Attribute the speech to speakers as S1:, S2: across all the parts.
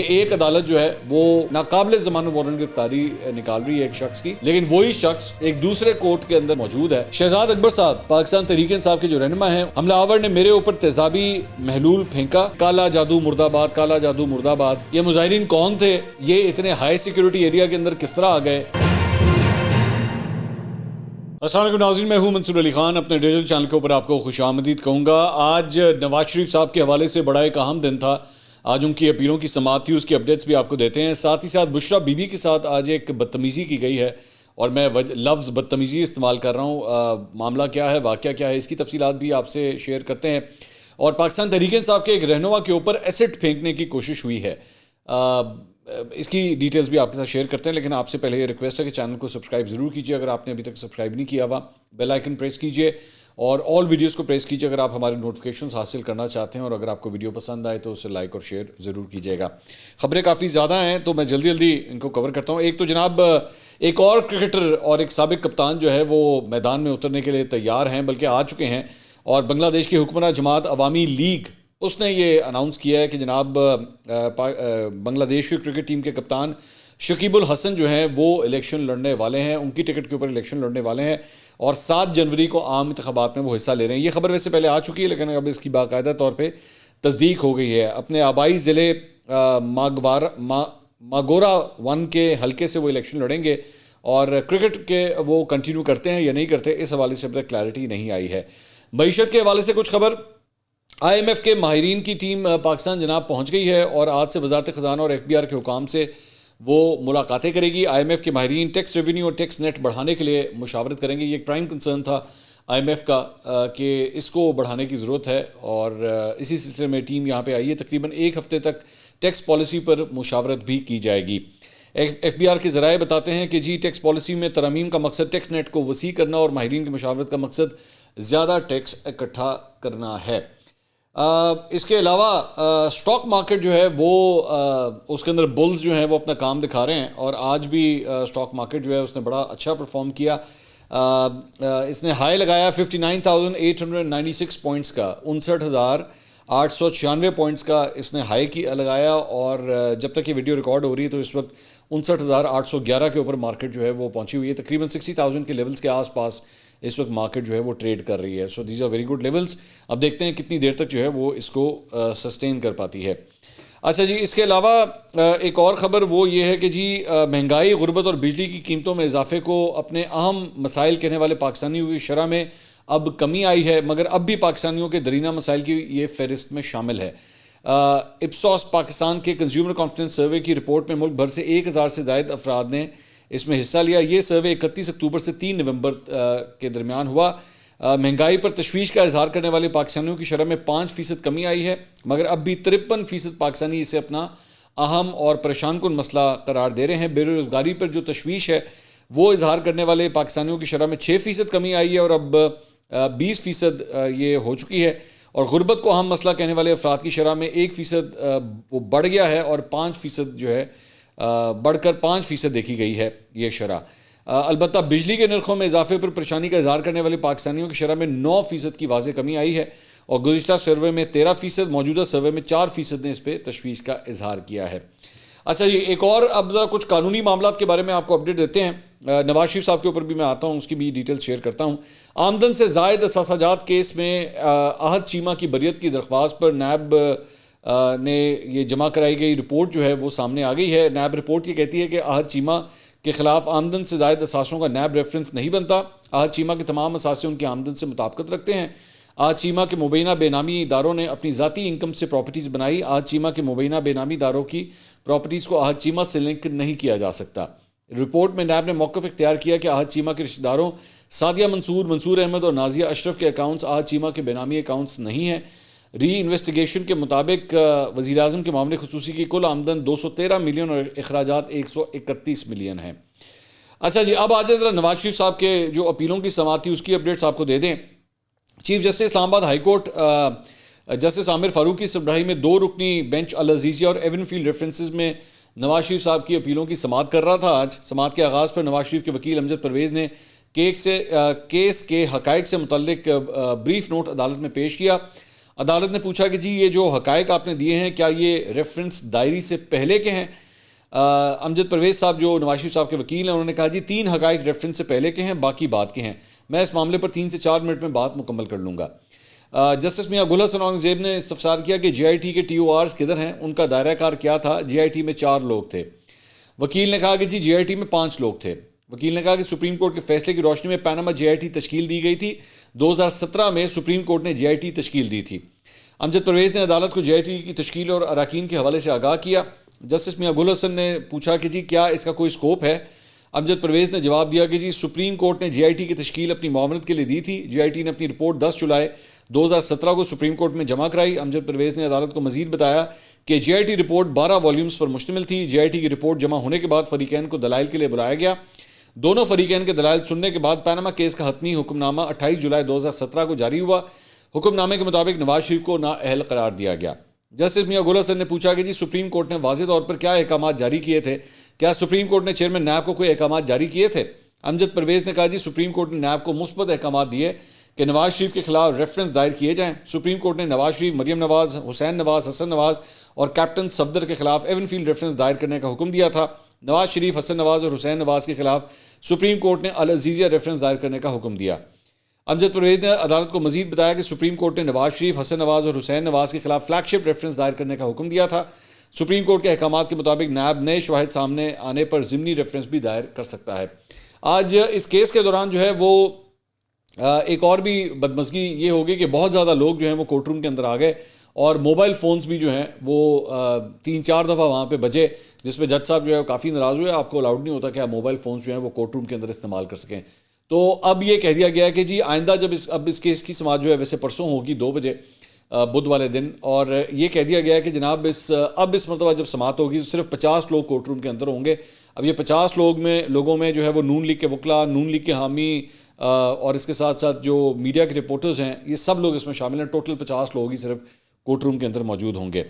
S1: ایک عدالت جو ہے وہ ناقابل ضمانت وارنٹ گرفتاری نکال رہی ہے ایک شخص کی، لیکن وہی شخص ایک دوسرے کورٹ کے اندر موجود ہے۔ شہزاد اکبر صاحب پاکستان تحریک انصاف کے جو رہنما ہیں، حملہ آور نے میرے اوپر تیزابی محلول پھینکا، کالا جادو مرد آباد، کالا جادو مرد آباد۔ یہ مظاہرین کون تھے؟ یہ اتنے ہائی سیکیورٹی ایریا کے اندر کس طرح آ گئے؟ السلام علیکم ناظرین، میں ہوں منصور علی خان، اپنے ڈیجیٹل چینل کے اوپر آپ کو خوش آمدید کہوں گا۔ آج نواز شریف صاحب کے حوالے سے بڑا ایک اہم دن تھا، آج ان کی اپیلوں کی سماعت تھی، اس کی اپڈیٹس بھی آپ کو دیتے ہیں۔ ساتھ ہی ساتھ بشریٰ بی بی کے ساتھ آج ایک بدتمیزی کی گئی ہے، اور میں لفظ بدتمیزی استعمال کر رہا ہوں۔ معاملہ کیا ہے، واقعہ کیا ہے، اس کی تفصیلات بھی آپ سے شیئر کرتے ہیں۔ اور پاکستان تحریک انصاف کے ایک رہنما کے اوپر ایسڈ پھینکنے کی کوشش ہوئی ہے، اس کی ڈیٹیلز بھی آپ کے ساتھ شیئر کرتے ہیں، لیکن آپ سے پہلے یہ ریکویسٹ ہے کہ چینل کو سبسکرائب ضرور کیجیے اگر آپ نے ابھی تک سبسکرائب نہیں کیا ہوا، بیل آئیکن پریس کیجیے اور آل ویڈیوز کو پریس کیجیے اگر آپ ہمارے نوٹیفیکیشنز حاصل کرنا چاہتے ہیں، اور اگر آپ کو ویڈیو پسند آئے تو اسے لائک اور شیئر ضرور کیجیے گا۔ خبریں کافی زیادہ ہیں تو میں جلدی ان کو کور کرتا ہوں۔ ایک تو جناب ایک اور کرکٹر اور ایک سابق کپتان جو ہے وہ میدان میں اترنے کے لیے تیار ہیں، بلکہ آ چکے ہیں، اور بنگلہ دیش کی حکمراں جماعت عوامی لیگ اس نے یہ اناؤنس کیا ہے کہ جناب بنگلہ دیش کی کرکٹ ٹیم کے کپتان شکیب الحسن جو ہیں وہ الیکشن لڑنے والے ہیں، ان کی ٹکٹ کے اوپر الیکشن لڑنے والے ہیں، اور 7 جنوری کو عام انتخابات میں وہ حصہ لے رہے ہیں۔ یہ خبر ویسے پہلے آ چکی ہے، لیکن اب اس کی باقاعدہ طور پہ تصدیق ہو گئی ہے۔ اپنے آبائی ضلع ماگورا 1 کے حلقے سے وہ الیکشن لڑیں گے، اور کرکٹ کے وہ کنٹینیو کرتے ہیں یا نہیں کرتے، اس حوالے سے اب تک کلیئرٹی نہیں آئی ہے۔ معیشت کے حوالے سے کچھ خبر، آئی ایم ایف کے ماہرین کی ٹیم پاکستان جناب پہنچ گئی ہے، اور آج سے وزارت خزانہ اور ایف بی آر کے حکام سے وہ ملاقاتیں کرے گی۔ آئی ایم ایف کے ماہرین ٹیکس ریونیو اور ٹیکس نیٹ بڑھانے کے لیے مشاورت کریں گے۔ یہ ایک پرائم کنسرن تھا آئی ایم ایف کا کہ اس کو بڑھانے کی ضرورت ہے، اور اسی سلسلے میں ٹیم یہاں پہ آئی ہے۔ تقریباً 1 ہفتے تک ٹیکس پالیسی پر مشاورت بھی کی جائے گی۔ ایف بی آر کے ذرائع بتاتے ہیں کہ ٹیکس پالیسی میں ترامیم کا مقصد ٹیکس نیٹ کو وسیع کرنا اور ماہرین کی مشاورت کا مقصد زیادہ ٹیکس اکٹھا کرنا ہے۔ اس کے علاوہ سٹاک مارکیٹ جو ہے وہ اس کے اندر بلز جو ہیں وہ اپنا کام دکھا رہے ہیں، اور آج بھی سٹاک مارکیٹ جو ہے اس نے بڑا اچھا پرفارم کیا۔ اس نے ہائی لگایا 59,896 پوائنٹس کا، 59,896 پوائنٹس کا اس نے ہائی لگایا، اور جب تک یہ ویڈیو ریکارڈ ہو رہی ہے تو اس وقت 59,811 کے اوپر مارکیٹ جو ہے وہ پہنچی ہوئی ہے۔ تقریباً 60,000 کے لیولز کے آس پاس اس وقت مارکیٹ جو ہے وہ ٹریڈ کر رہی ہے۔ So these are very good levels. اب دیکھتے ہیں کتنی دیر تک جو ہے وہ اس کو سسٹین کر پاتی ہے۔ اچھا جی، اس کے علاوہ ایک اور خبر وہ یہ ہے کہ مہنگائی، غربت اور بجلی کی قیمتوں میں اضافے کو اپنے اہم مسائل کہنے والے پاکستانیوں کی شرح میں اب کمی آئی ہے، مگر اب بھی پاکستانیوں کے درینہ مسائل کی یہ فہرست میں شامل ہے۔ اپسوس پاکستان کے کنزیومر کانفیڈنس سروے کی رپورٹ میں ملک بھر سے 1,000 سے زائد افراد نے اس میں حصہ لیا۔ یہ سروے 31 اکتوبر سے 3 نومبر کے درمیان ہوا۔ مہنگائی پر تشویش کا اظہار کرنے والے پاکستانیوں کی شرح میں 5% کمی آئی ہے، مگر اب بھی 53% پاکستانی اسے اپنا اہم اور پریشان کن مسئلہ قرار دے رہے ہیں۔ بے روزگاری پر جو تشویش ہے وہ اظہار کرنے والے پاکستانیوں کی شرح میں 6% کمی آئی ہے، اور اب 20% یہ ہو چکی ہے۔ اور غربت کو اہم مسئلہ کہنے والے افراد کی شرح میں 1% وہ بڑھ گیا ہے، اور 5% جو ہے بڑھ کر 5% دیکھی گئی ہے یہ شرح۔ البتہ بجلی کے نرخوں میں اضافے پر پریشانی کا اظہار کرنے والے پاکستانیوں کی شرح میں 9% کی واضح کمی آئی ہے، اور گزشتہ سروے میں 13%، موجودہ سروے میں 4% نے اس پہ تشویش کا اظہار کیا ہے۔ اچھا جی، ایک اور اب ذرا کچھ قانونی معاملات کے بارے میں آپ کو اپڈیٹ دیتے ہیں۔ نواز شریف صاحب کے اوپر بھی میں آتا ہوں، اس کی بھی ڈیٹیل شیئر کرتا ہوں۔ آمدن سے زائد اثاثہ جات کیس میں احد چیمہ کی بریت کی درخواست پر نیب نے یہ جمع کرائی گئی رپورٹ جو ہے وہ سامنے آ گئی ہے۔ نیب رپورٹ یہ کہتی ہے کہ احد چیمہ کے خلاف آمدن سے زائد اثاثوں کا نیب ریفرنس نہیں بنتا۔ احد چیمہ کے تمام اثاثے ان کی آمدن سے مطابقت رکھتے ہیں۔ احد چیمہ کے مبینہ بے نامی اداروں نے اپنی ذاتی انکم سے پراپرٹیز بنائی۔ احد چیمہ کے مبینہ بے نامی اداروں کی پراپرٹیز کو احد چیمہ سے لنک نہیں کیا جا سکتا۔ رپورٹ میں نیب نے موقف اختیار کیا کہ احد چیمہ کے رشتہ داروں سعدیہ منصور، منصور احمد اور نازیہ اشرف کے اکاؤنٹس احد چیمہ کے بے نامی اکاؤنٹس نہیں ہیں۔ ری انویسٹیگیشن کے مطابق وزیر اعظم کے معاملے خصوصی کی کل آمدن 213 ملین اور اخراجات 131 ملین ہیں۔ اچھا جی، اب آج ذرا نواز شریف صاحب کے جو اپیلوں کی سماعت تھی اس کی اپڈیٹس آپ کو دے دیں۔ چیف جسٹس اسلام آباد ہائی کورٹ جسٹس عامر فاروق کی سربراہی میں 2 رکنی بینچ العزیزیہ اور ایون فیلڈ ریفرنسز میں نواز شریف صاحب کی اپیلوں کی سماعت کر رہا تھا۔ آج سماعت کے آغاز پر نواز شریف کے وکیل امجد پرویز نے کیس کے حقائق سے متعلق بریف نوٹ عدالت میں پیش کیا۔ عدالت نے پوچھا کہ جی یہ جو حقائق آپ نے دیے ہیں کیا یہ ریفرنس دائری سے پہلے کے ہیں؟ امجد پرویز صاحب جو نواز شریف صاحب کے وکیل ہیں انہوں نے کہا جی 3 حقائق ریفرنس سے پہلے کے ہیں، باقی بعد کے ہیں، میں اس معاملے پر 3 سے 4 منٹ میں بات مکمل کر لوں گا۔ جسٹس میاں گل حسن اورنگزیب نے استفسار کیا کہ جے آئی ٹی کے ٹی او آرز کدھر ہیں، ان کا دائرہ کار کیا تھا؟ جے آئی ٹی میں 4 لوگ تھے۔ وکیل نے کہا کہ جی جے آئی ٹی میں 5 لوگ تھے۔ وکیل نے کہا کہ سپریم کورٹ کے فیصلے کی روشنی میں پیناما جے آئی ٹی تشکیل دی گئی تھی، 2017 میں سپریم کورٹ نے جے آئی ٹی تشکیل دی تھی۔ امجد پرویز نے عدالت کو جے آئی ٹی کی تشکیل اور اراکین کے حوالے سے آگاہ کیا۔ جسٹس میاں گل حسن نے پوچھا کہ جی کیا اس کا کوئی اسکوپ ہے؟ امجد پرویز نے جواب دیا کہ جی سپریم کورٹ نے جے آئی ٹی کی تشکیل اپنی معاونت کے لیے دی تھی۔ جے آئی ٹی نے اپنی رپورٹ 10 جولائی 2017 کو سپریم کورٹ میں جمع کرائی۔ امجد پرویز نے عدالت کو مزید بتایا کہ جے آئی ٹی رپورٹ 12 والیومز پر مشتمل تھی۔ جے آئی ٹی کی رپورٹ جمع ہونے کے بعد فریقین کو دلائل کے لیے بلایا گیا۔ دونوں فریقین کے دلائل سننے کے بعد پیناما کیس کا حتمی حکم نامہ 28 جولائی 2017 کو جاری ہوا۔ حکم نامے کے مطابق نواز شریف کو نااہل قرار دیا گیا۔ جسٹس میاں گل حسن نے پوچھا کہ جی سپریم کورٹ نے واضح طور پر کیا احکامات جاری کیے تھے؟ کیا سپریم کورٹ نے چیئرمین نیب کو کوئی احکامات جاری کیے تھے؟ امجد پرویز نے کہا جی سپریم کورٹ نے نیب کو مثبت احکامات دیے کہ نواز شریف کے خلاف ریفرنس دائر کیے جائیں۔ سپریم کورٹ نے نواز شریف، مریم نواز، حسین نواز، حسن نواز اور کیپٹن صفدر کے خلاف ایون فیلڈ ریفرنس دائر کرنے کا حکم دیا تھا۔ نواز شریف، حسن نواز اور حسین نواز کے خلاف سپریم کورٹ نے العزیزیہ ریفرنس دائر کرنے کا حکم دیا۔ امجد پرویز نے عدالت کو مزید بتایا کہ سپریم کورٹ نے نواز شریف، حسن نواز اور حسین نواز کے خلاف فلیگ شپ ریفرنس دائر کرنے کا حکم دیا تھا۔ سپریم کورٹ کے احکامات کے مطابق نیب نئے شواہد سامنے آنے پر ضمنی ریفرنس بھی دائر کر سکتا ہے۔ آج اس کیس کے دوران جو ہے وہ ایک اور بھی بدمزگی یہ ہوگی کہ بہت زیادہ لوگ جو ہیں وہ کورٹ روم کے اندر آ گئے اور موبائل فونز بھی جو ہیں وہ 3-4 دفعہ وہاں پہ بجے، جس پہ جج صاحب جو ہے کافی ناراض ہوئے۔ آپ کو الاؤڈ نہیں ہوتا کہ آپ موبائل فونز جو ہیں وہ کورٹ روم کے اندر استعمال کر سکیں۔ تو اب یہ کہہ دیا گیا ہے کہ جی آئندہ جب اس کیس کی سماعت جو ہے ویسے پرسوں ہوگی 2 بجے بدھ والے دن، اور یہ کہہ دیا گیا ہے کہ جناب اب اس مرتبہ جب سماعت ہوگی تو صرف 50 لوگ کورٹ روم کے اندر ہوں گے۔ اب یہ 50 لوگوں میں جو ہے وہ نون لیگ کے وکلاء، نون لیگ کے حامی اور اس کے ساتھ ساتھ جو میڈیا کے رپورٹرز ہیں، یہ سب لوگ اس میں شامل ہیں۔ ٹوٹل 50 لوگ ہی صرف کورٹ روم کے اندر موجود ہوں گے۔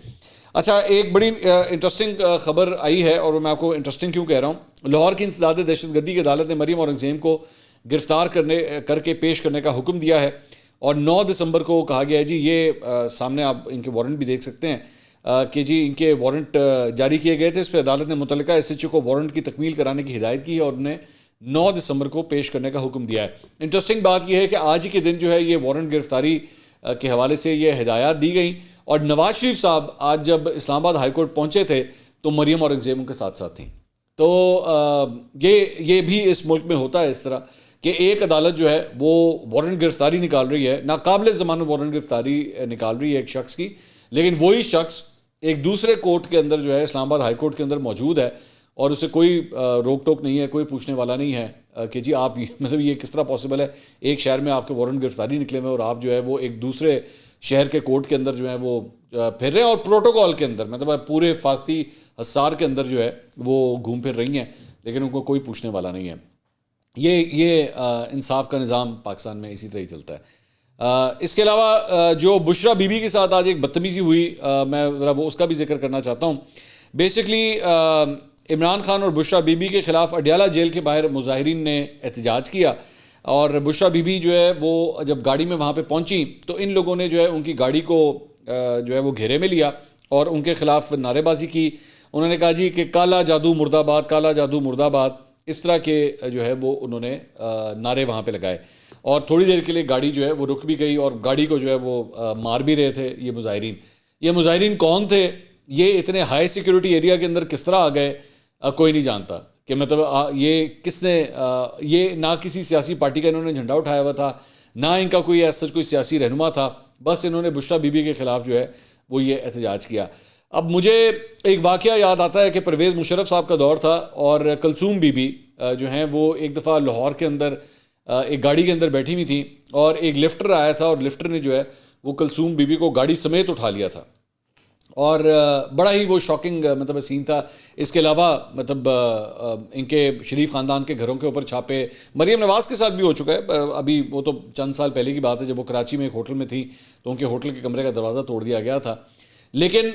S1: اچھا، ایک بڑی انٹرسٹنگ خبر آئی ہے، اور میں آپ کو انٹرسٹنگ کیوں کہہ رہا ہوں۔ لاہور کی انسداد دہشت گردی کی عدالت نے مریم اورنگزیب کو گرفتار کر کے پیش کرنے کا حکم دیا ہے، اور 9 دسمبر کو کہا گیا ہے جی یہ سامنے آپ ان کے وارنٹ بھی دیکھ سکتے ہیں کہ جی ان کے وارنٹ جاری کیے گئے تھے۔ اس پہ عدالت نے متعلقہ ایس ایچ او کو وارنٹ کی تکمیل کرانے کی ہدایت کی ہے اور انہیں 9 دسمبر کو پیش کرنے کا حکم دیا ہے۔ انٹرسٹنگ بات یہ ہے کہ آج ہی کے دن جو ہے یہ وارنٹ گرفتاری کے حوالے سے یہ ہدایات دی گئیں، اور نواز شریف صاحب آج جب اسلام آباد ہائی کورٹ پہنچے تھے تو مریم اورنگزیب ان کے ساتھ ساتھ تھیں۔ تو یہ بھی اس ملک میں ہوتا ہے اس طرح کہ ایک عدالت جو ہے وہ وارنٹ گرفتاری نکال رہی ہے، ناقابل ضمانت وارنٹ گرفتاری نکال رہی ہے ایک شخص کی، لیکن وہی شخص ایک دوسرے کورٹ کے اندر جو ہے اسلام آباد ہائی کورٹ کے اندر موجود ہے، اور اسے کوئی روک ٹوک نہیں ہے، کوئی پوچھنے والا نہیں ہے کہ جی آپ مطلب یہ کس طرح پاسبل ہے ایک شہر میں آپ کے وارنٹ گرفتاری نکلے ہوئے اور آپ جو ہے وہ ایک دوسرے شہر کے کورٹ کے اندر جو ہے وہ پھر رہے ہیں، اور پروٹوکول کے اندر مطلب پورے حفاظتی حصار کے اندر جو ہے وہ گھوم پھر رہی ہیں، لیکن ان کو کوئی پوچھنے والا نہیں ہے۔ یہ انصاف کا نظام پاکستان میں اسی طرح ہی چلتا ہے۔ اس کے علاوہ جو بشرا بی بی کے ساتھ آج ایک بدتمیزی ہوئی، میں ذرا وہ اس کا بھی ذکر کرنا چاہتا ہوں۔ بیسکلی عمران خان اور بشرا بی بی کے خلاف اڈیالہ جیل کے باہر مظاہرین نے احتجاج کیا، اور بشرا بی بی جو ہے وہ جب گاڑی میں وہاں پہ پہنچی تو ان لوگوں نے جو ہے ان کی گاڑی کو جو ہے وہ گھیرے میں لیا اور ان کے خلاف نعرے بازی کی۔ انہوں نے کہا جی کہ کالا جادو مرد آباد، کالا جادو مرد آباد، اس طرح کے جو ہے وہ انہوں نے نعرے وہاں پہ لگائے، اور تھوڑی دیر کے لیے گاڑی جو ہے وہ رک بھی گئی، اور گاڑی کو جو ہے وہ مار بھی رہے تھے یہ مظاہرین۔ یہ مظاہرین کون تھے؟ یہ اتنے ہائی سیکیورٹی ایریا کے اندر کس طرح آ گئے کوئی نہیں جانتا، کہ مطلب یہ کس نے یہ نہ کسی سیاسی پارٹی کا انہوں نے جھنڈا اٹھایا ہوا تھا، نہ ان کا کوئی ایسا کوئی سیاسی رہنما تھا، بس انہوں نے بشرا بی بی کے خلاف جو ہے وہ یہ احتجاج کیا۔ اب مجھے ایک واقعہ یاد آتا ہے کہ پرویز مشرف صاحب کا دور تھا، اور کلثوم بی بی جو ہیں وہ ایک دفعہ لاہور کے اندر ایک گاڑی کے اندر بیٹھی ہوئی تھیں، اور ایک لفٹر آیا تھا، اور لفٹر نے جو ہے وہ کلثوم بی بی کو گاڑی سمیت اٹھا لیا تھا، اور بڑا ہی وہ شاکنگ مطلب سین تھا۔ اس کے علاوہ مطلب ان کے شریف خاندان کے گھروں کے اوپر چھاپے، مریم نواز کے ساتھ بھی ہو چکا ہے ابھی، وہ تو چند سال پہلے کی بات ہے جب وہ کراچی میں ایک ہوٹل میں تھی تو ان کے ہوٹل کے کمرے کا دروازہ توڑ دیا گیا تھا۔ لیکن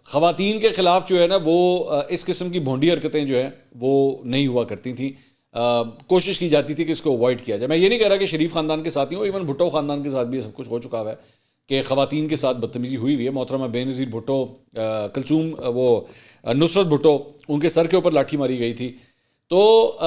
S1: خواتین کے خلاف جو ہے نا وہ اس قسم کی بھونڈی حرکتیں جو ہیں وہ نہیں ہوا کرتی تھیں، کوشش کی جاتی تھی کہ اس کو اوائڈ کیا جائے۔ میں یہ نہیں کہہ رہا کہ شریف خاندان کے ساتھ ہی ہو، ایون بھٹو خاندان کے ساتھ بھی سب کچھ ہو چکا ہوا ہے کہ خواتین کے ساتھ بدتمیزی ہوئی ہے. محترمہ بے نظیر بھٹو کلثوم وہ نصرت بھٹو ان کے سر کے اوپر لاٹھی ماری گئی تھی. تو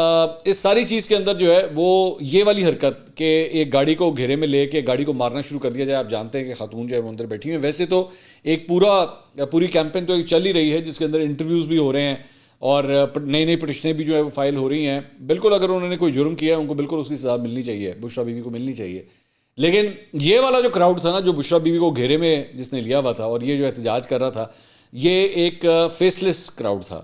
S1: اس ساری چیز کے اندر جو ہے وہ یہ والی حرکت کہ ایک گاڑی کو گھیرے میں لے کے گاڑی کو مارنا شروع کر دیا جائے. آپ جانتے ہیں کہ خاتون جو ہے وہ اندر بیٹھی ہیں. ویسے تو ایک پوری کیمپین تو ایک چل ہی رہی ہے جس کے اندر انٹرویوز بھی ہو رہے ہیں اور نئی پٹیشنیں بھی جو ہے وہ فائل ہو رہی ہیں. بالکل اگر انہوں نے کوئی جرم کیا ہے ان کو بالکل اس کی سزا ملنی چاہیے, بشریٰ بیوی کو ملنی چاہیے. لیکن یہ والا جو کراؤڈ تھا نا, جو بشریٰ بیوی کو گھیرے میں جس نے لیا ہوا تھا اور یہ جو احتجاج کر رہا تھا, یہ ایک فیس لیس کراؤڈ تھا.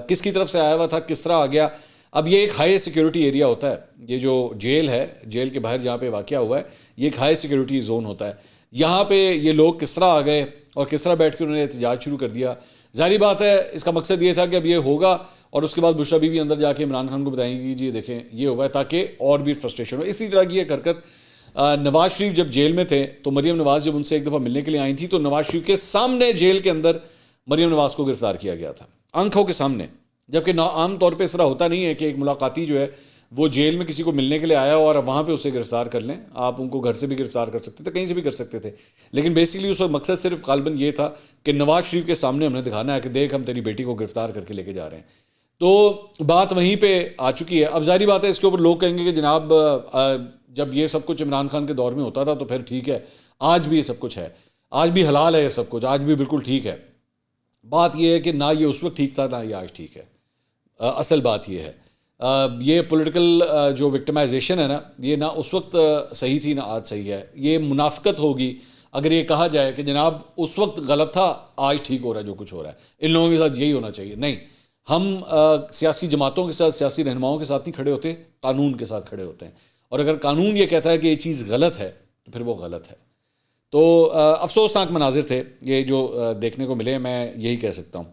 S1: کس کی طرف سے آیا ہوا تھا, کس طرح آ گیا. اب یہ ایک ہائی سیکیورٹی ایریا ہوتا ہے, یہ جو جیل ہے, جیل کے باہر جہاں پہ واقعہ ہوا ہے, یہ ایک ہائی سیکیورٹی زون ہوتا ہے. یہاں پہ یہ لوگ کس طرح آ گئے اور کس طرح بیٹھ کے انہوں نے احتجاج شروع کر دیا. ظاہری بات ہے اس کا مقصد یہ تھا کہ اب یہ ہوگا اور اس کے بعد بشریٰ بیوی اندر جا کے عمران خان کو بتائیں گے جی دیکھیں یہ ہوا ہے, تاکہ اور بھی فرسٹریشن ہو. اسی طرح کی ایک حرکت نواز شریف جب جیل میں تھے تو مریم نواز جب ان سے ایک دفعہ ملنے کے لیے آئی تھیں تو نواز شریف کے سامنے جیل کے اندر مریم نواز کو گرفتار کیا گیا تھا, آنکھوں کے سامنے. جبکہ عام طور پہ اس طرح ہوتا نہیں ہے کہ ایک ملاقاتی جو ہے وہ جیل میں کسی کو ملنے کے لیے آیا اور وہاں پہ اسے گرفتار کر لیں. آپ ان کو گھر سے بھی گرفتار کر سکتے تھے, کہیں سے بھی کر سکتے تھے. لیکن بیسیکلی اس وقت مقصد صرف غالباً یہ تھا کہ نواز شریف کے سامنے ہم نے دکھانا ہے کہ دیکھ ہم تیری بیٹی کو گرفتار کر کے لے کے جا رہے ہیں. تو بات وہیں پہ آ چکی ہے. اب ظاہری بات ہے اس کے اوپر لوگ کہیں گے کہ جناب جب یہ سب کچھ عمران خان کے دور میں ہوتا تھا تو پھر ٹھیک ہے, آج بھی یہ سب کچھ ہے, آج بھی حلال ہے یہ سب کچھ, آج بھی بالکل ٹھیک ہے. بات یہ ہے کہ نہ یہ اس وقت ٹھیک تھا نہ یہ آج ٹھیک ہے. اصل بات یہ ہے یہ پولیٹیکل جو وکٹمائزیشن ہے نا, یہ نہ اس وقت صحیح تھی نہ آج صحیح ہے. یہ منافقت ہوگی اگر یہ کہا جائے کہ جناب اس وقت غلط تھا آج ٹھیک ہو رہا ہے جو کچھ ہو رہا ہے. ان لوگوں کے ساتھ یہی ہونا چاہیے. نہیں, ہم سیاسی جماعتوں کے ساتھ, سیاسی رہنماؤں کے ساتھ نہیں کھڑے ہوتے, قانون کے ساتھ کھڑے ہوتے ہیں. اور اگر قانون یہ کہتا ہے کہ یہ چیز غلط ہے تو پھر وہ غلط ہے. تو افسوسناک مناظر تھے یہ جو دیکھنے کو ملے, میں یہی کہہ سکتا ہوں.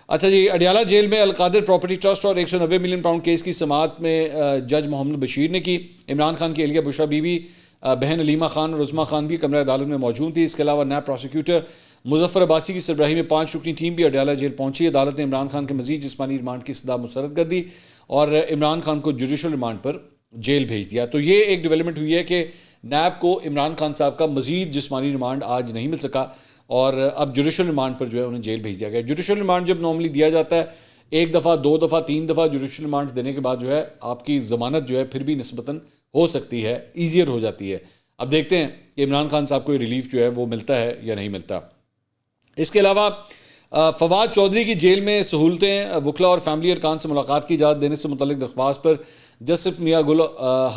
S1: اچھا جی, اڈیالہ جیل میں القادر پراپرٹی ٹرسٹ اور 190 ملین پاؤنڈ کیس کی سماعت میں جج محمد بشیر نے کی. عمران خان کی اہلیہ بشریٰ بیوی, بہن علیمہ خان اور عظمیٰ خان بھی کمرہ عدالت میں موجود تھی. اس کے علاوہ نیب پروسیکیوٹر مظفر عباسی کی سربراہی میں 5 رکنی ٹیم بھی اڈیالہ جیل پہنچی. عدالت نے عمران خان کے مزید جسمانی ریمانڈ کی سزا مسترد کر دی اور عمران خان کو جوڈیشل ریمانڈ پر جیل بھیج دیا. تو یہ ایک ڈیولپمنٹ ہوئی ہے کہ نیب کو عمران خان صاحب کا مزید جسمانی ریمانڈ آج نہیں مل سکا اور اب جوڈیشل ریمانڈ پر جو ہے انہیں جیل بھیج دیا گیا. جوڈیشل ریمانڈ جب نارملی دیا جاتا ہے 1 دفعہ 2 دفعہ 3 دفعہ جوڈیشل ریمانڈ دینے کے بعد جو ہے آپ کی ضمانت جو ہے پھر بھی نسبتاً ہو سکتی ہے, ایزیئر ہو جاتی ہے. اب دیکھتے ہیں کہ عمران خان صاحب کو ریلیف جو ہے وہ ملتا ہے یا نہیں ملتا. اس کے علاوہ فواد چودھری کی جیل میں سہولتیں, وکلا اور فیملی ارکان سے ملاقات کی اجازت دینے سے متعلق درخواست پر جسٹس میاں گل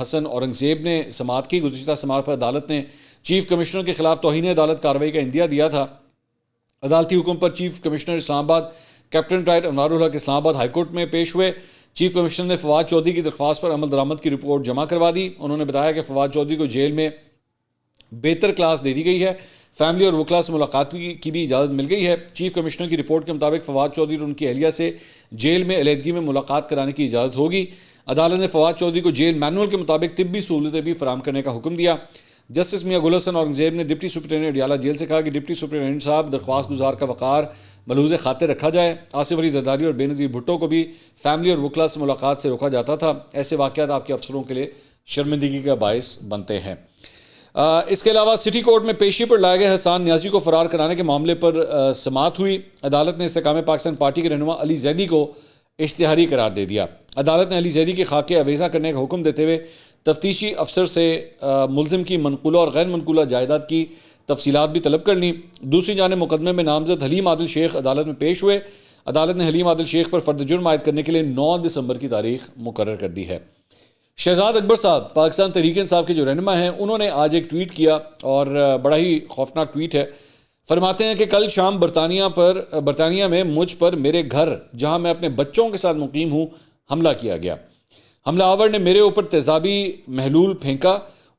S1: حسن اورنگزیب نے سماعت کی. گزشتہ سماعت پر عدالت نے چیف کمشنر کے خلاف توہین عدالت کارروائی کا اندیہ دیا تھا. عدالتی حکم پر چیف کمشنر اسلام آباد کیپٹن ٹائٹ انوار الحق اسلام آباد ہائی کورٹ میں پیش ہوئے. چیف کمشنر نے فواد چودھری کی درخواست پر عمل درآمد کی رپورٹ جمع کروا دی. انہوں نے بتایا کہ فواد چودھری کو جیل میں بہتر کلاس دے دی گئی ہے, فیملی اور وکلا سے ملاقات کی بھی اجازت مل گئی ہے. چیف کمشنر کی رپورٹ کے مطابق فواد چودھری اور ان کی اہلیہ سے جیل میں علیحدگی میں ملاقات کرانے کی اجازت ہوگی. عدالت نے فواد چودھری کو جیل مینول کے مطابق طبی سہولتیں بھی فراہم کرنے کا حکم دیا. جسٹس میاں گل حسن اورنگزیب نے ڈپٹی سپرنٹینڈنٹ اڈیالہ جیل سے کہا کہ ڈپٹی سپرنٹینڈنٹ صاحب درخواست گزار کا وقار ملحوظ خاطر رکھا جائے. آصف علی زرداری اور بے نظیر بھٹو کو بھی فیملی اور وکلا سے ملاقات سے روکا جاتا تھا. ایسے واقعات آپ کے افسروں کے لیے شرمندگی کا باعث بنتے ہیں. اس کے علاوہ سٹی کورٹ میں پیشی پر لائے گئے حسان نیازی کو فرار کرانے کے معاملے پر سماعت ہوئی. عدالت نے استحکام پاکستان پارٹی کے رہنما علی زیدی کو اشتہاری قرار دے دیا. عدالت نے علی زیدی کے خاکے اویزہ کرنے کا حکم دیتے ہوئے تفتیشی افسر سے ملزم کی منقولہ اور غیر منقولہ جائیداد کی تفصیلات بھی طلب کر لیں. دوسری جانب مقدمے میں نامزد حلیم عادل شیخ عدالت میں پیش ہوئے. عدالت نے حلیم عادل شیخ پر فرد جرم عائد کرنے کے لیے 9 دسمبر کی تاریخ مقرر کر دی ہے. شہزاد اکبر صاحب پاکستان تحریک انصاف کے جو رہنما ہیں, انہوں نے آج ایک ٹویٹ کیا اور بڑا ہی خوفناک ٹویٹ ہے. فرماتے ہیں کہ کل شام برطانیہ میں مجھ پر میرے گھر جہاں میں اپنے بچوں کے ساتھ مقیم ہوں حملہ کیا گیا. حملہ آور نے میرے اوپر تیزابی محلول پھینکا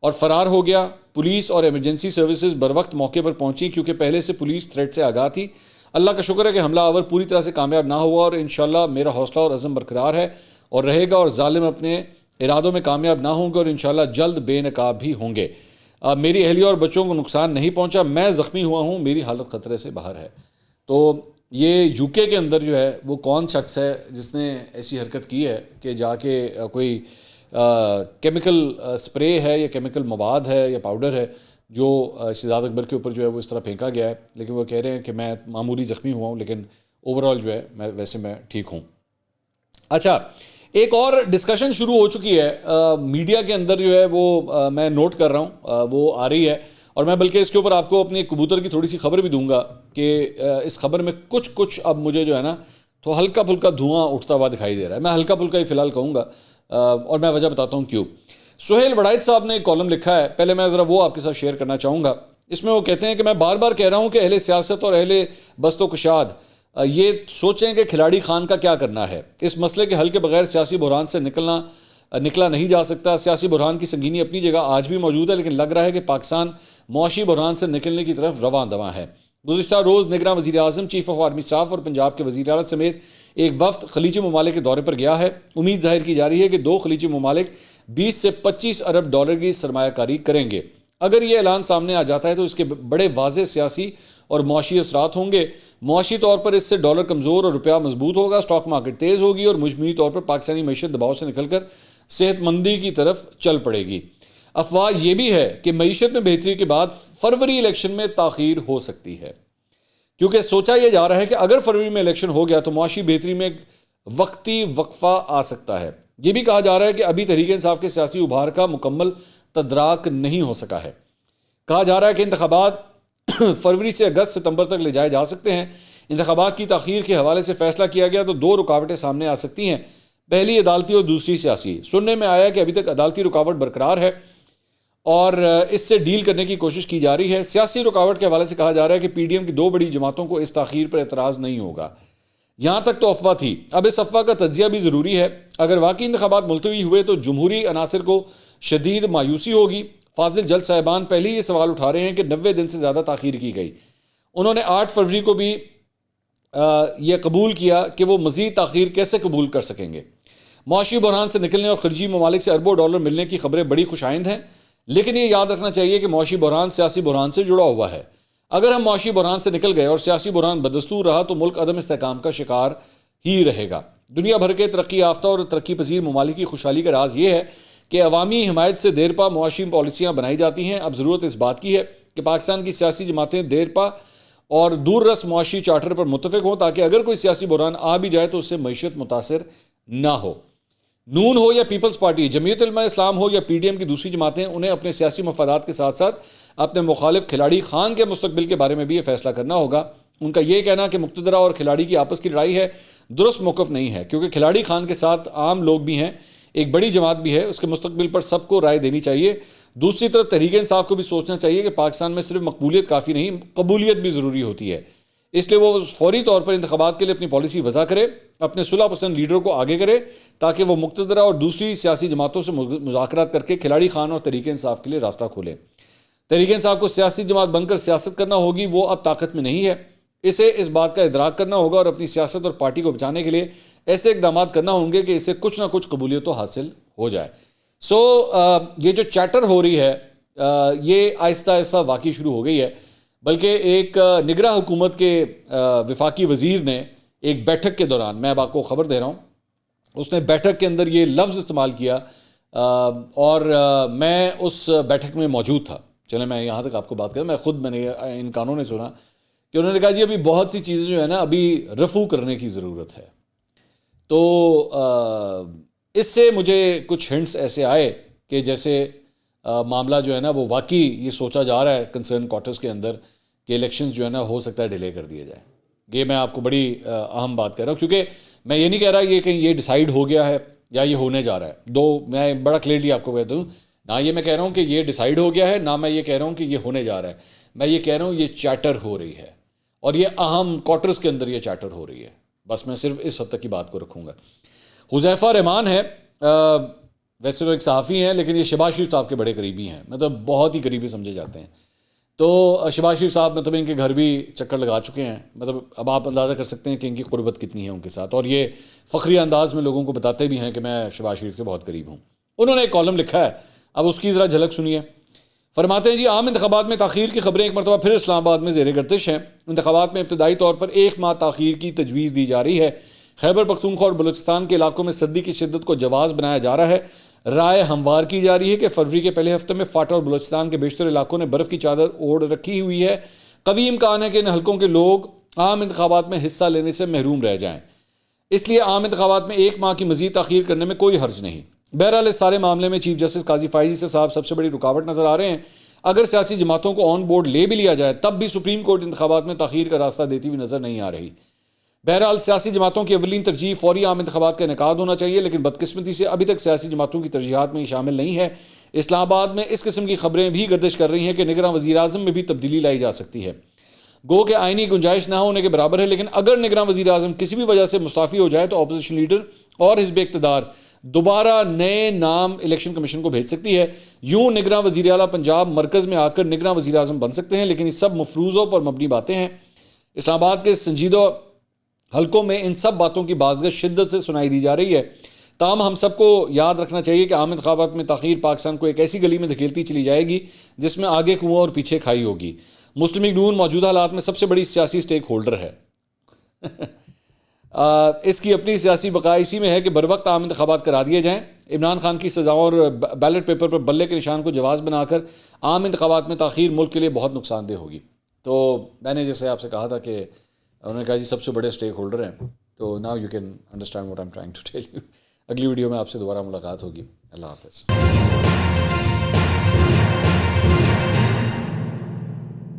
S1: اور فرار ہو گیا. پولیس اور ایمرجنسی سروسز بر وقت موقع پر پہنچی کیونکہ پہلے سے پولیس تھریٹ سے آگاہ تھی. اللہ کا شکر ہے کہ حملہ آور پوری طرح سے کامیاب نہ ہوا اور انشاءاللہ میرا حوصلہ اور عزم برقرار ہے اور رہے گا اور ظالم اپنے ارادوں میں کامیاب نہ ہوں گے اور انشاءاللہ جلد بے نقاب بھی ہوں گے. میری اہلیہ اور بچوں کو نقصان نہیں پہنچا, میں زخمی ہوا ہوں, میری حالت خطرے سے باہر ہے. تو یہ یو کے اندر جو ہے وہ کون شخص ہے جس نے ایسی حرکت کی ہے کہ جا کے کوئی کیمیکل سپرے ہے یا کیمیکل مواد ہے یا پاؤڈر ہے جو شہزاد اکبر کے اوپر جو ہے وہ اس طرح پھینکا گیا ہے، لیکن وہ کہہ رہے ہیں کہ میں معمولی زخمی ہوا ہوں، لیکن اوورآل جو ہے میں ٹھیک ہوں۔ اچھا، ایک اور ڈسکشن شروع ہو چکی ہے میڈیا کے اندر جو ہے وہ میں نوٹ کر رہا ہوں، وہ آ رہی ہے، اور میں بلکہ اس کے اوپر آپ کو اپنے کبوتر کی تھوڑی سی خبر بھی دوں گا کہ اس خبر میں کچھ اب مجھے جو ہے نا تو ہلکا پھلکا دھواں اٹھتا ہوا دکھائی دے رہا ہے۔ میں ہلکا پھلکا ہی فی الحال کہوں گا، اور میں وجہ بتاتا ہوں کیوں۔ سہیل وڑائچ صاحب نے ایک کالم لکھا ہے، پہلے میں ذرا وہ آپ کے ساتھ شیئر کرنا چاہوں گا۔ اس میں وہ کہتے ہیں کہ میں بار بار کہہ رہا ہوں کہ اہل سیاست اور اہل بست و کشاد یہ سوچیں کہ کھلاڑی خان کا کیا کرنا ہے۔ اس مسئلے کے حل کے بغیر سیاسی بحران سے نکلا نہیں جا سکتا۔ سیاسی بحران کی سنگینی اپنی جگہ آج بھی موجود ہے، لیکن لگ رہا ہے کہ پاکستان معاشی بحران سے نکلنے کی طرف رواں دواں ہے۔ گزشتہ روز نگراں وزیر اعظم، چیف آف آرمی اسٹاف اور پنجاب کے وزیر اعلیٰ سمیت ایک وفد خلیجی ممالک کے دورے پر گیا ہے۔ امید ظاہر کی جا رہی ہے کہ 2 خلیجی ممالک 20 سے 25 ارب ڈالر کی سرمایہ کاری کریں گے۔ اگر یہ اعلان سامنے آ جاتا ہے تو اس کے بڑے واضح سیاسی اور معاشی اثرات ہوں گے۔ معاشی طور پر اس سے ڈالر کمزور اور روپیہ مضبوط ہوگا، اسٹاک مارکیٹ تیز ہوگی اور مجموعی طور پر پاکستانی معیشت دباؤ سے نکل کر صحت مندی کی طرف چل پڑے گی۔ افواہ یہ بھی ہے کہ معیشت میں بہتری کے بعد فروری الیکشن میں تاخیر ہو سکتی ہے، کیونکہ سوچا یہ جا رہا ہے کہ اگر فروری میں الیکشن ہو گیا تو معاشی بہتری میں ایک وقتی وقفہ آ سکتا ہے۔ یہ بھی کہا جا رہا ہے کہ ابھی تحریک انصاف کے سیاسی ابھار کا مکمل تدراک نہیں ہو سکا ہے۔ کہا جا رہا ہے کہ انتخابات فروری سے اگست ستمبر تک لے جائے جا سکتے ہیں۔ انتخابات کی تاخیر کے حوالے سے فیصلہ کیا گیا تو 2 رکاوٹیں سامنے آ سکتی ہیں، پہلی عدالتی اور دوسری سیاسی۔ سننے میں آیا کہ ابھی تک عدالتی رکاوٹ برقرار ہے اور اس سے ڈیل کرنے کی کوشش کی جا رہی ہے۔ سیاسی رکاوٹ کے حوالے سے کہا جا رہا ہے کہ پی ڈی ایم کی 2 بڑی جماعتوں کو اس تاخیر پر اعتراض نہیں ہوگا۔ یہاں تک تو افواہ تھی، اب اس افواہ کا تجزیہ بھی ضروری ہے۔ اگر واقعی انتخابات ملتوی ہوئے تو جمہوری عناصر کو شدید مایوسی ہوگی۔ فاضل جلد صاحبان پہلے ہی یہ سوال اٹھا رہے ہیں کہ 90 دن سے زیادہ تاخیر کی گئی۔ انہوں نے 8 فروری کو بھی یہ قبول کیا کہ وہ مزید تاخیر کیسے قبول کر سکیں گے۔ معاشی بحران سے نکلنے اور خلیجی ممالک سے اربوں ڈالر ملنے کی خبریں بڑی خوش آئند ہیں، لیکن یہ یاد رکھنا چاہیے کہ معاشی بحران سیاسی بحران سے جڑا ہوا ہے۔ اگر ہم معاشی بحران سے نکل گئے اور سیاسی بحران بدستور رہا تو ملک عدم استحکام کا شکار ہی رہے گا۔ دنیا بھر کے ترقی یافتہ اور ترقی پذیر ممالک کی خوشحالی کا راز یہ ہے کہ عوامی حمایت سے دیرپا معاشی پالیسیاں بنائی جاتی ہیں۔ اب ضرورت اس بات کی ہے کہ پاکستان کی سیاسی جماعتیں دیرپا اور دور رس معاشی چارٹر پر متفق ہوں، تاکہ اگر کوئی سیاسی بحران آ بھی جائے تو اس سے معیشت متاثر نہ ہو۔ نون ہو یا پیپلز پارٹی، جمعیت علماء اسلام ہو یا پی ڈی ایم کی دوسری جماعتیں، انہیں اپنے سیاسی مفادات کے ساتھ ساتھ اپنے مخالف کھلاڑی خان کے مستقبل کے بارے میں بھی یہ فیصلہ کرنا ہوگا۔ ان کا یہ کہنا کہ مقتدرہ اور کھلاڑی کی آپس کی لڑائی ہے، درست موقف نہیں ہے، کیونکہ کھلاڑی خان کے ساتھ عام لوگ بھی ہیں، ایک بڑی جماعت بھی ہے، اس کے مستقبل پر سب کو رائے دینی چاہیے۔ دوسری طرف تحریک انصاف کو بھی سوچنا چاہیے کہ پاکستان میں صرف مقبولیت کافی نہیں، قبولیت بھی ضروری ہوتی ہے۔ اس لیے وہ فوری طور پر انتخابات کے لیے اپنی پالیسی وضع کرے، اپنے صلح پسند لیڈروں کو آگے کرے، تاکہ وہ مقتدرہ اور دوسری سیاسی جماعتوں سے مذاکرات کر کے کھلاڑی خان اور تحریک انصاف کے لیے راستہ کھولے۔ تحریک انصاف کو سیاسی جماعت بن کر سیاست کرنا ہوگی، وہ اب طاقت میں نہیں ہے۔ اسے اس بات کا ادراک کرنا ہوگا اور اپنی سیاست اور پارٹی کو بچانے کے لیے ایسے اقدامات کرنا ہوں گے کہ اسے کچھ نہ کچھ قبولیت تو حاصل ہو جائے۔ یہ جو چیٹر ہو رہی ہے یہ آہستہ آہستہ واقعی شروع ہو گئی ہے، بلکہ ایک نگراں حکومت کے وفاقی وزیر نے ایک بیٹھک کے دوران، میں اب آپ کو خبر دے رہا ہوں، اس نے بیٹھک کے اندر یہ لفظ استعمال کیا اور میں اس بیٹھک میں موجود تھا۔ چلیں میں یہاں تک آپ کو بات کروں، میں نے ان کانوں نے سنا کہ انہوں نے کہا جی ابھی بہت سی چیزیں جو ہے نا ابھی رفع کرنے کی ضرورت ہے۔ تو اس سے مجھے کچھ ہنٹس ایسے آئے کہ جیسے معاملہ جو ہے نا وہ واقعی یہ سوچا جا رہا ہے کنسرن کوارٹرز کے اندر کہ الیکشنز جو ہے نا ہو سکتا ہے ڈیلے کر دیے جائیں۔ یہ میں آپ کو بڑی اہم بات کہہ رہا ہوں، کیونکہ میں یہ نہیں کہہ رہا یہ کہ یہ ڈیسائیڈ ہو گیا ہے یا یہ ہونے جا رہا ہے۔ میں بڑا کلیئرلی آپ کو کہتا ہوں، نہ یہ میں کہہ رہا ہوں کہ یہ ڈیسائیڈ ہو گیا ہے، نہ میں یہ کہہ رہا ہوں کہ یہ ہونے جا رہا ہے۔ میں یہ کہہ رہا ہوں یہ چیٹر ہو رہی ہے، اور یہ اہم کوارٹرز کے اندر یہ چیٹر ہو رہی ہے۔ بس میں صرف اس حد تک کی بات کو رکھوں گا۔ حذیفہ رحمان ہے، ویسے تو ایک صحافی ہیں لیکن یہ شہباز شریف صاحب کے بڑے قریبی ہیں، مطلب بہت ہی قریبی سمجھے جاتے ہیں۔ تو شہباز شریف صاحب مطلب ان کے گھر بھی چکر لگا چکے ہیں، مطلب اب آپ اندازہ کر سکتے ہیں کہ ان کی قربت کتنی ہے ان کے ساتھ، اور یہ فخری انداز میں لوگوں کو بتاتے بھی ہیں کہ میں شہباز شریف کے بہت قریب ہوں۔ انہوں نے ایک کالم لکھا ہے، اب اس کی ذرا جھلک سنیے۔ فرماتے ہیں جی عام انتخابات میں تاخیر کی خبریں ایک مرتبہ پھر اسلام آباد میں زیر گردش ہیں۔ انتخابات میں ابتدائی طور پر 1 ماہ تاخیر کی تجویز دی جا رہی ہے۔ خیبر پختونخوا اور بلوچستان کے علاقوں میں سردی کی شدت کو جواز بنایا جا رہا ہے۔ رائے ہموار کی جا رہی ہے کہ فروری کے پہلے ہفتے میں فاٹا اور بلوچستان کے بیشتر علاقوں نے برف کی چادر اوڑھ رکھی ہوئی ہے. قوی امکان ہے کہ ان حلقوں کے لوگ عام انتخابات میں حصہ لینے سے محروم رہ جائیں، اس لیے عام انتخابات میں 1 ماہ کی مزید تاخیر کرنے میں کوئی حرج نہیں. بہرحال اس سارے معاملے میں چیف جسٹس قاضی فائزی سے صاحب سب سے بڑی رکاوٹ نظر آ رہے ہیں. اگر سیاسی جماعتوں کو آن بورڈ لے بھی لیا جائے تب بھی سپریم کورٹ انتخابات میں تاخیر کا راستہ دیتی ہوئی نظر نہیں آ رہی. بہرحال سیاسی جماعتوں کی اولین ترجیح فوری عام انتخابات کا انعقاد ہونا چاہیے، لیکن بدقسمتی سے ابھی تک سیاسی جماعتوں کی ترجیحات میں یہ شامل نہیں ہے. اسلام آباد میں اس قسم کی خبریں بھی گردش کر رہی ہیں کہ نگراں وزیر اعظم میں بھی تبدیلی لائی جا سکتی ہے. گو کہ آئینی گنجائش نہ ہونے کے برابر ہے، لیکن اگر نگراں وزیر اعظم کسی بھی وجہ سے مستعفی ہو جائے تو اپوزیشن لیڈر اور حزب اقتدار دوبارہ نئے نام الیکشن کمیشن کو بھیج سکتی ہے. یوں نگراں وزیر اعلیٰ پنجاب مرکز میں آ کر نگراں وزیر اعظم بن سکتے ہیں، لیکن یہ سب مفروضوں پر مبنی باتیں ہیں. اسلام آباد کے سنجیدہ حلقوں میں ان سب باتوں کی بازگشت شدت سے سنائی دی جا رہی ہے. تاہم ہم سب کو یاد رکھنا چاہیے کہ عام انتخابات میں تاخیر پاکستان کو ایک ایسی گلی میں دھکیلتی چلی جائے گی جس میں آگے کنواں اور پیچھے کھائی ہوگی. مسلم لیگ نون موجودہ حالات میں سب سے بڑی سیاسی سٹیک ہولڈر ہے. اس کی اپنی سیاسی بقا اسی میں ہے کہ بر وقت عام انتخابات کرا دیے جائیں. عمران خان کی سزاؤں اور بیلٹ پیپر پر بلے کے نشان کو جواز بنا کر عام انتخابات میں تاخیر ملک کے لیے بہت نقصان دہ ہوگی. تو میں نے جیسے آپ سے کہا تھا کہ انہوں نے کہا جی سب سے بڑے سٹیک ہولڈر ہیں، تو now you can understand what I am trying to tell you. اگلی ویڈیو میں آپ سے دوبارہ ملاقات ہوگی. اللہ حافظ.